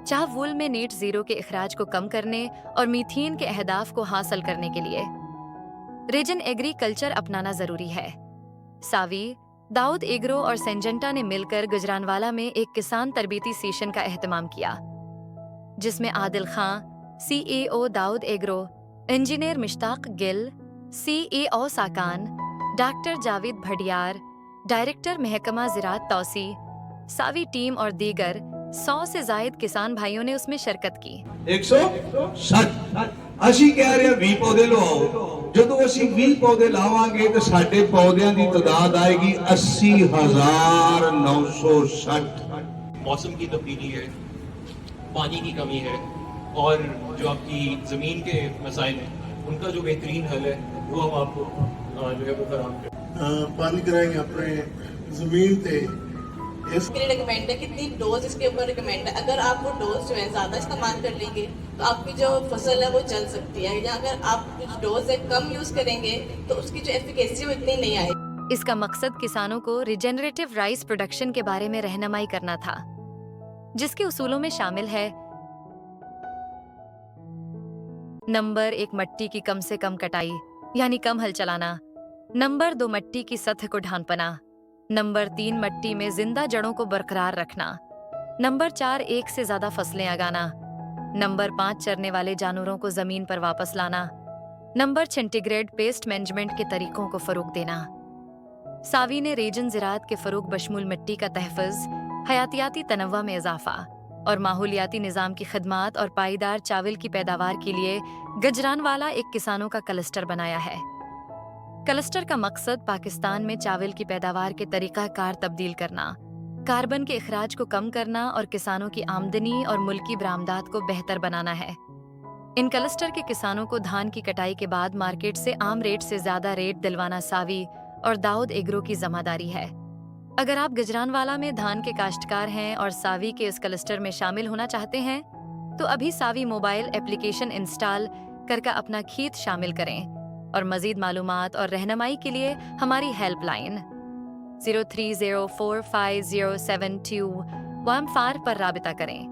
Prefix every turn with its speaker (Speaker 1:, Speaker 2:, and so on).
Speaker 1: चाह वुल में net zero के अखराज को कम करने और मीथेन के अहदाफ को हासिल करने के लिए रीजन एग्रीकल्चर अपनाना जरूरी है। सावी, दाऊद एग्रो और सेंजेंटा ने मिलकर गुजरानवाला में एक किसान तरबीती सेशन का एहतमाम किया, जिसमें Adil Khan, CEO Dawood agro, engineer Mushtaq Gill, CEO Sakan, doctor Javed Bhadiar, director महकमा ज़राअत तौसी, सावी टीम और दीगर 100 से जायद किसान भाइयों ने उसमें शिरकत की।
Speaker 2: 160 ਅਸੀਂ ਕਹਿ ਰਹੇ 20 ਪੌਦੇ ਲਵਾਓ। ਜਦੋਂ ਅਸੀਂ 20 ਪੌਦੇ ਲਾਵਾਂਗੇ ਤਾਂ ਸਾਡੇ ਪੌਦਿਆਂ ਦੀ ਤਾਦਾਦ ਆਏਗੀ 80,960।
Speaker 3: मौसम की तब्दीली है, पानी की कमी है और जो आपकी ज़मीन के मसाइल हैं उनका जो बेहतरीन हल है वो हम आपको जो है वो फराहम करें।
Speaker 4: पानी कराएंगे अपने ज़मीन पे।
Speaker 5: इसके लिए रिकमेंड है कितनी डोज इसके ऊपर रिकमेंड है। अगर आप वो डोज जो है ज़्यादा इस्तेमाल कर लेंगे तो आपकी जो फसल है वो जल सकती है, या अगर आप कुछ डोज है कम यूज़ करेंगे तो उसकी जो एफिकेसी वो इतनी नहीं आएगी।
Speaker 1: इसका मकसद किसानों को रिजेनरेटिव राइस प्रोडक्शन के बारे में रहनुमाई करना था, जिसके उसूलों में शामिल है नंबर 1 मट्टी की कम से कम कटाई यानी कम हल चलाना, नंबर 2 मट्टी की सतह को ढांपना, नंबर 3 मट्टी में जिंदा जड़ों को बरकरार रखना, नंबर 4 एक से ज्यादा फसलें उगाना, नंबर 5 चरने वाले जानवरों को जमीन पर वापस लाना, नंबर 6 इंटीग्रेटेड पेस्ट मैनेजमेंट के तरीकों को फरोग देना। सावी ने रीजन ज़राअत के फरोग बशमूल मिट्टी का तहफ़्फ़ुज़, हयातियाती तनव्वुअ में इजाफा और माहौलियाती निज़ाम की खदमात और पाईदार चावल की पैदावार के लिए गुजरानवाला एक किसानों का क्लस्टर बनाया है। क्लस्टर का मकसद पाकिस्तान में चावल की पैदावार के तरीक़ाकार तब्दील करना, कार्बन के अखराज को कम करना और किसानों की आमदनी और मुल्की बरामदात को बेहतर बनाना है। इन क्लस्टर के किसानों को धान की कटाई के बाद मार्केट से आम रेट से ज़्यादा रेट दिलवाना सावी और दाऊद एग्रो की ज़िम्मेदारी है। अगर आप गुजरानवाला में धान के काश्तकार हैं और सावी के इस क्लस्टर में शामिल होना चाहते हैं तो अभी सावी मोबाइल एप्लीकेशन इंस्टॉल करके अपना खेत शामिल करें और मज़ीद मालूमात और रहनुमाई के लिए हमारी हेल्पलाइन 0304507214 पर राबिता करें।